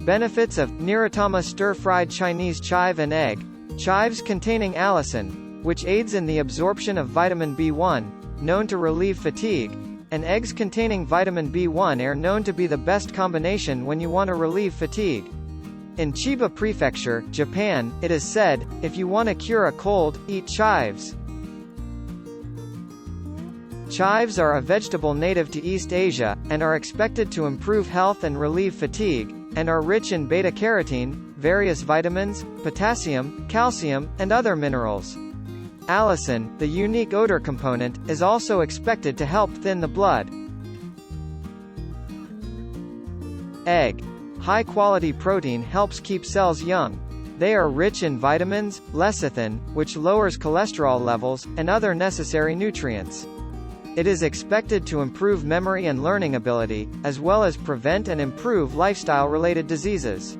Benefits of Niratama stir-fried Chinese chive and egg. Chives containing allicin, which aids in the absorption of vitamin B1, known to relieve fatigue, and eggs containing vitamin B1 are known to be the best combination when you want to relieve fatigue. In Chiba Prefecture, Japan, it is said, if you want to cure a cold, eat chives. Chives are a vegetable native to East Asia, and are expected to improve health and relieve fatigue, and are rich in beta-carotene, various vitamins, potassium, calcium, and other minerals. Allicin, the unique odor component, is also expected to help thin the blood. Egg. High-quality protein helps keep cells young. They are rich in vitamins, lecithin, which lowers cholesterol levels, and other necessary nutrients. It is expected to improve memory and learning ability, as well as prevent and improve lifestyle-related diseases.